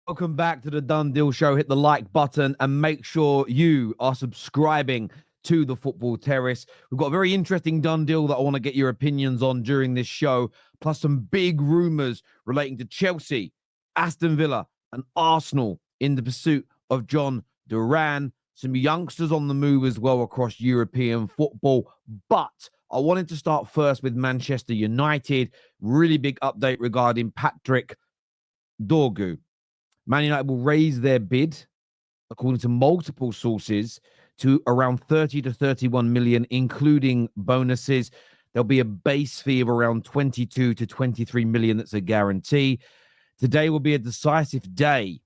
Welcome back to the Done Deal Show. Hit the like button and make sure you are subscribing to the Football Terrace. We've got a very interesting done deal that I want to get your opinions on during this show, plus some big rumours relating to Chelsea, Aston Villa, and Arsenal in the pursuit of Jhon Duran. Some youngsters on the move as well across European football. But I wanted to start first with Manchester United. Really big update regarding Patrick Dorgu. Man United will raise their bid, according to multiple sources, to around 30 to 31 million, including bonuses. There'll be a base fee of around 22 to 23 million. That's a guarantee. Today will be a decisive day,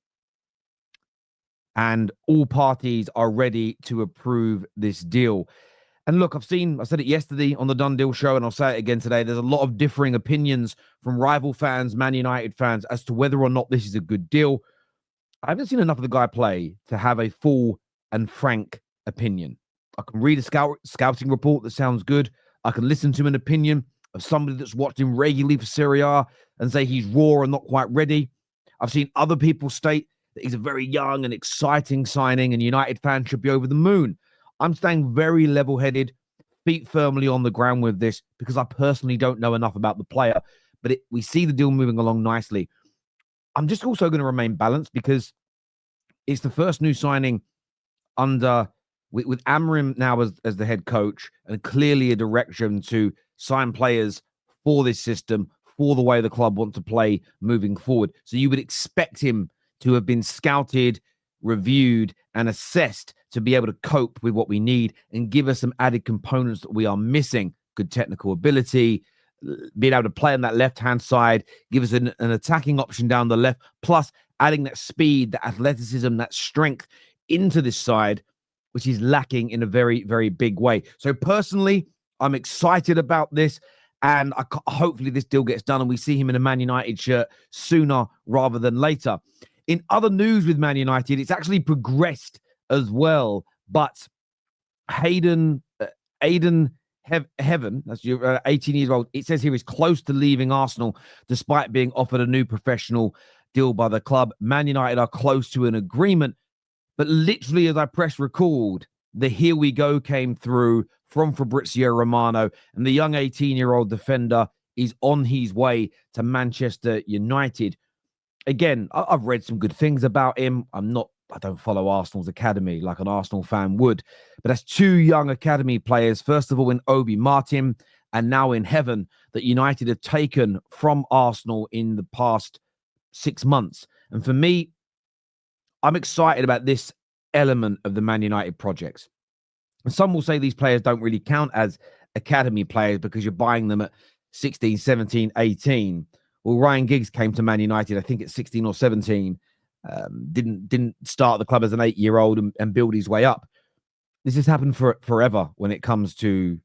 and all parties are ready to approve this deal. And look, I said it yesterday on the Done Deal Show, and I'll say it again today. There's a lot of differing opinions from rival fans, Man United fans, as to whether or not this is a good deal. I haven't seen enough of the guy play to have a full and frank opinion. I can read a scouting report that sounds good. I can listen to an opinion of somebody that's watched him regularly for Serie A and say he's raw and not quite ready. I've seen other people state that he's a very young and exciting signing, and United fans should be over the moon. I'm staying very level-headed, feet firmly on the ground with this, because I personally don't know enough about the player. But we see the deal moving along nicely. I'm just also going to remain balanced, because it's the first new signing with Amorim now as the head coach, and clearly a direction to sign players for this system, for the way the club want to play moving forward. So you would expect him to have been scouted, reviewed, and assessed to be able to cope with what we need and give us some added components that we are missing. Good technical ability, being able to play on that left-hand side, give us an attacking option down the left, plus adding that speed, that athleticism, that strength into this side, which is lacking in a very, very big way. So personally, I'm excited about this, and hopefully this deal gets done and we see him in a Man United shirt sooner rather than later. In other news with Man United, it's actually progressed as well, but Aiden Heaven, that's your 18 years old, it says here he's close to leaving Arsenal despite being offered a new professional deal by the club. Man United are close to an agreement, but literally as I press record, the here we go came through from Fabrizio Romano, and the young 18-year-old defender is on his way to Manchester United. Again, I've read some good things about him. I don't follow Arsenal's academy like an Arsenal fan would, but that's two young academy players, first of all in Obi Martin and now in Heaven, that United have taken from Arsenal in the past 6 months. And for me, I'm excited about this element of the Man United projects. And some will say these players don't really count as academy players because you're buying them at 16, 17, 18. Well, Ryan Giggs came to Man United, I think at 16 or 17, didn't start the club as an 8-year-old and build his way up. This has happened forever when it comes to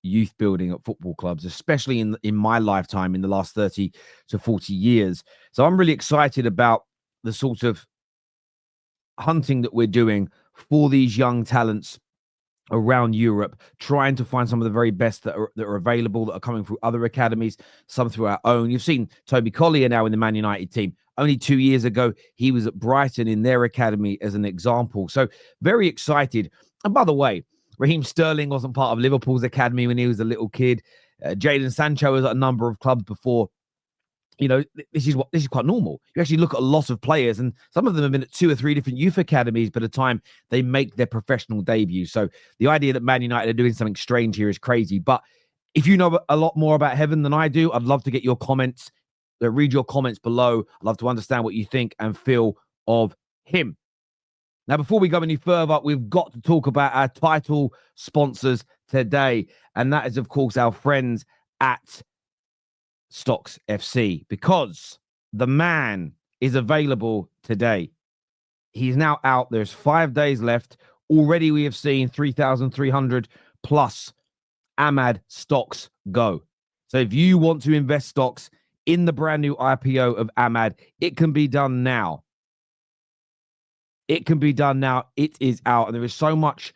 youth building at football clubs, especially in my lifetime in the last 30 to 40 years. So I'm really excited about the sort of hunting that we're doing for these young talents around Europe, trying to find some of the very best that are available, that are coming through other academies, some through our own. You've seen Toby Collier now in the Man United team. Only 2 years ago, he was at Brighton in their academy as an example. So very excited. And by the way, Raheem Sterling wasn't part of Liverpool's academy when he was a little kid. Jadon Sancho was at a number of clubs before. You know, this is quite normal. You actually look at a lot of players, and some of them have been at 2 or 3 different youth academies by the time they make their professional debut. So the idea that Man United are doing something strange here is crazy. But if you know a lot more about Heaven than I do, I'd love to get your comments. Read your comments below. I'd love to understand what you think and feel of him. Now, before we go any further, we've got to talk about our title sponsors today. And that is, of course, our friends at Stocks FC, because the man is available today. He's now out. There's 5 days left. Already we have seen 3,300 plus Ahmad stocks go. So if you want to invest stocks in the brand new IPO of Ahmad, it can be done now. It can be done now. It is out. And there is so much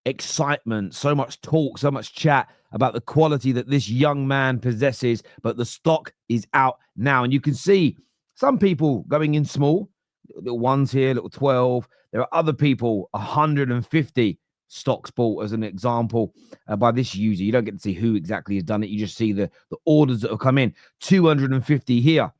excitement, so much talk, so much chat about the quality that this young man possesses. But the stock is out now. And you can see some people going in small. little ones here, little 12. There are other people, 150 stocks bought as an example by this user. You don't get to see who exactly has done it. You just see the orders that have come in. 250 here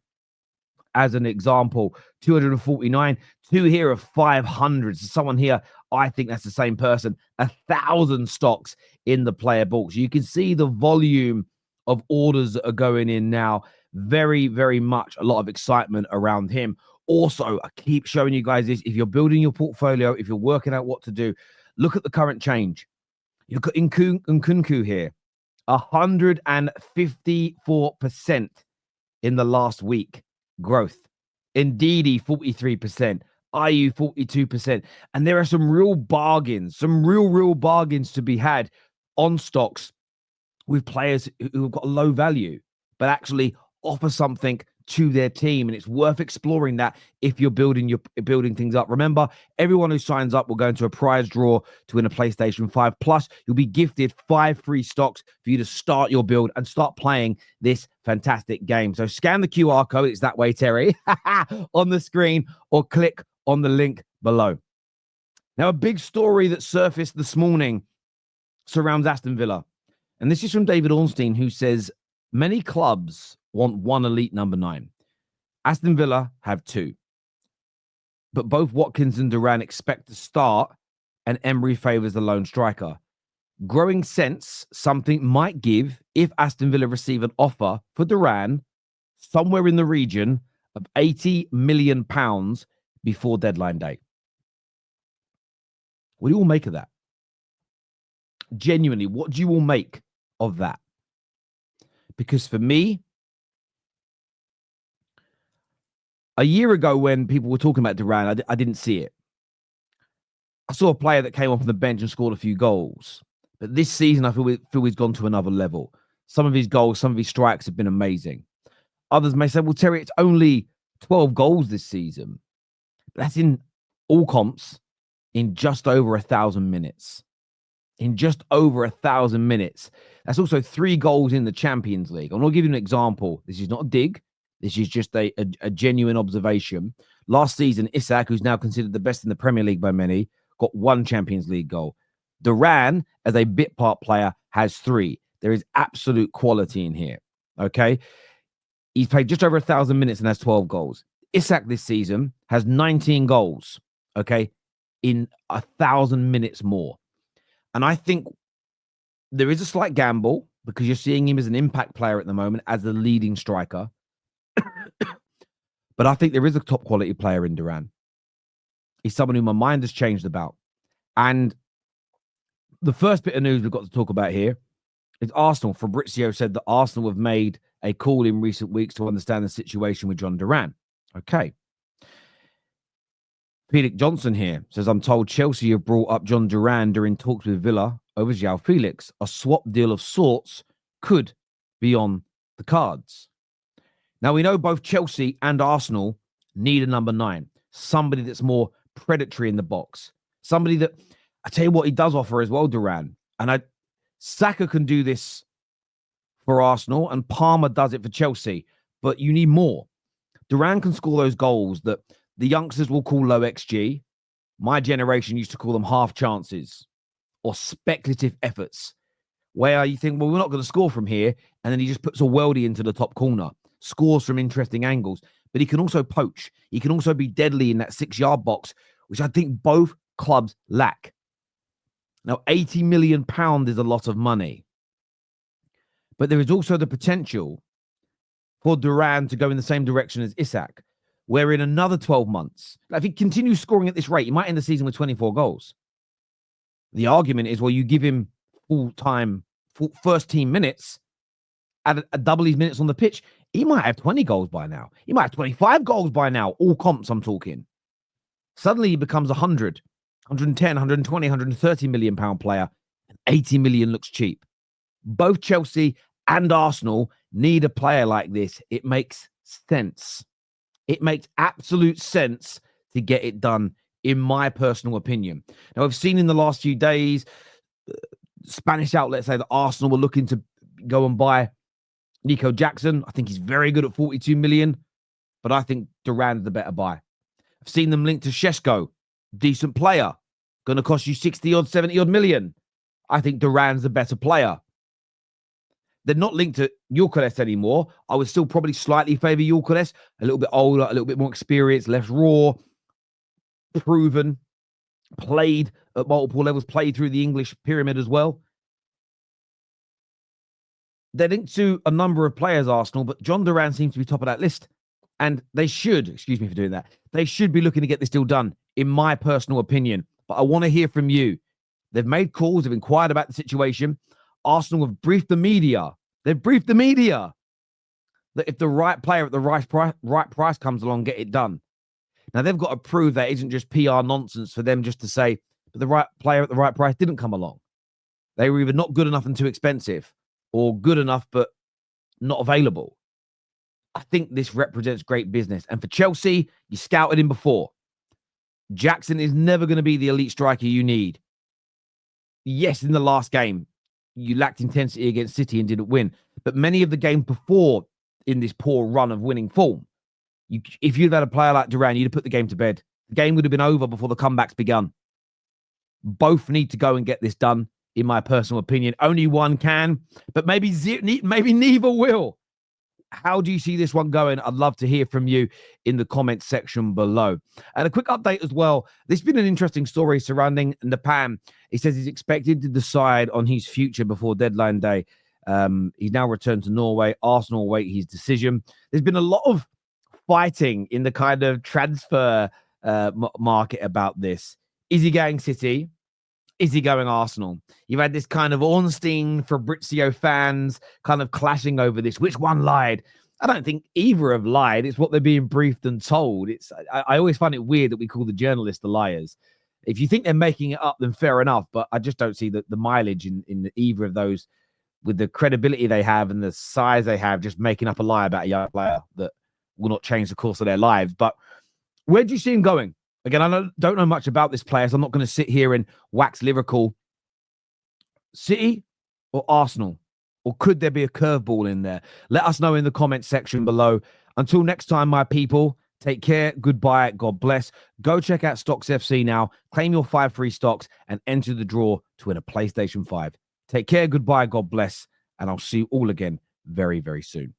as an example. 249. Two here of 500. So someone here, I think that's the same person. 1,000 stocks in the player book. So you can see the volume of orders that are going in now. Very, very much a lot of excitement around him. Also, I keep showing you guys this. If you're building your portfolio, if you're working out what to do, look at the current change. You look at Nkunku here, 154% in the last week growth. Ndidi, 43%. IU, 42%. And there are some real bargains, some real bargains to be had on stocks with players who have got a low value, but actually offer something to their team. And it's worth exploring that if you're building things up. Remember, everyone who signs up will go into a prize draw to win a PlayStation 5. Plus, you'll be gifted 5 free stocks for you to start your build and start playing this fantastic game. So scan the QR code. It's that way, Terry, on the screen, or click on the link below. Now, a big story that surfaced this morning surrounds Aston Villa. And this is from David Ornstein, who says, many clubs want one elite number 9. Aston Villa have 2. But both Watkins and Duran expect to start, and Emery favours the lone striker. Growing sense, something might give if Aston Villa receive an offer for Duran somewhere in the region of £80 million before deadline day. What do you all make of that? Genuinely, what do you all make of that? Because for me, a year ago when people were talking about Duran, I didn't see it. I saw a player that came off the bench and scored a few goals. But this season, I feel he's gone to another level. Some of his goals, some of his strikes have been amazing. Others may say, well, Terry, it's only 12 goals this season. But that's in all comps in just over 1,000 minutes. In just over 1,000 minutes. That's also 3 goals in the Champions League. I'm going to give you an example. This is not a dig. This is just a genuine observation. Last season, Isak, who's now considered the best in the Premier League by many, got 1 Champions League goal. Duran, as a bit part player, has 3. There is absolute quality in here. Okay? He's played just over 1,000 minutes and has 12 goals. Isak this season has 19 goals. Okay? In 1,000 minutes more. And I think there is a slight gamble because you're seeing him as an impact player at the moment, as the leading striker. But I think there is a top quality player in Duran. He's someone who my mind has changed about. And the first bit of news we've got to talk about here is Arsenal. Fabrizio said that Arsenal have made a call in recent weeks to understand the situation with Jhon Duran. Okay. Felix Johnson here says, I'm told Chelsea have brought up Jhon Duran during talks with Villa over João Felix. A swap deal of sorts could be on the cards. Now, we know both Chelsea and Arsenal need a number 9. Somebody that's more predatory in the box. Somebody that, I tell you what, he does offer as well, Duran. And Saka can do this for Arsenal, and Palmer does it for Chelsea. But you need more. Duran can score those goals that the youngsters will call low XG. My generation used to call them half chances or speculative efforts, where you think, well, we're not going to score from here. And then he just puts a worldie into the top corner, scores from interesting angles. But he can also poach. He can also be deadly in that 6-yard box, which I think both clubs lack. Now, £80 million is a lot of money. But there is also the potential for Duran to go in the same direction as Isak, where in another 12 months, if he continues scoring at this rate, he might end the season with 24 goals. The argument is, well, you give him full-time, first team minutes, add a double his minutes on the pitch, he might have 20 goals by now. He might have 25 goals by now, all comps I'm talking. Suddenly he becomes 100, 110, 120, 130 million pound player, and 80 million looks cheap. Both Chelsea and Arsenal need a player like this. It makes sense. It makes absolute sense to get it done, in my personal opinion. Now, I've seen in the last few days, Spanish outlets say that Arsenal were looking to go and buy Nico Jackson. I think he's very good at 42 million, but I think Duran's the better buy. I've seen them linked to Shesko, decent player, going to cost you 60 odd, 70 odd million. I think Duran's the better player. They're not linked to Gyökeres anymore. I would still probably slightly favour Gyökeres, a little bit older, a little bit more experienced, less raw, proven, played at multiple levels, played through the English pyramid as well. They're linked to a number of players, Arsenal, but Jhon Duran seems to be top of that list. And they should, excuse me for doing that, they should be looking to get this deal done, in my personal opinion. But I want to hear from you. They've made calls, they've inquired about the situation. Arsenal have briefed the media. They've briefed the media that if the right player at the right price comes along, get it done. Now, they've got to prove that isn't just PR nonsense for them just to say, but the right player at the right price didn't come along. They were either not good enough and too expensive, or good enough but not available. I think this represents great business. And for Chelsea, you scouted him before. Jackson is never going to be the elite striker you need. Yes, in the last game, you lacked intensity against City and didn't win. But many of the games before in this poor run of winning form, if you'd had a player like Duran, you'd have put the game to bed. The game would have been over before the comebacks begun. Both need to go and get this done, in my personal opinion. Only one can, but maybe neither will. How do you see this one going? I'd love to hear from you in the comments section below. And a quick update as well. There's been an interesting story surrounding Nypan. He says he's expected to decide on his future before deadline day. He's now returned to Norway. Arsenal await his decision. There's been a lot of fighting in the kind of transfer market about this. Is he going City? Is he going Arsenal? You've had this kind of Ornstein, Fabrizio fans kind of clashing over this. Which one lied? I don't think either have lied. It's what they're being briefed and told. I always find it weird that we call the journalists the liars. If you think they're making it up, then fair enough. But I just don't see the mileage in either of those, with the credibility they have and the size they have, just making up a lie about a young player that will not change the course of their lives. But where do you see him going? Again, I don't know much about this player, so I'm not going to sit here and wax lyrical. City or Arsenal? Or could there be a curveball in there? Let us know in the comments section below. Until next time, my people, take care. Goodbye. God bless. Go check out Stocks FC now. Claim your 5 free stocks and enter the draw to win a PlayStation 5. Take care. Goodbye. God bless. And I'll see you all again very, very soon.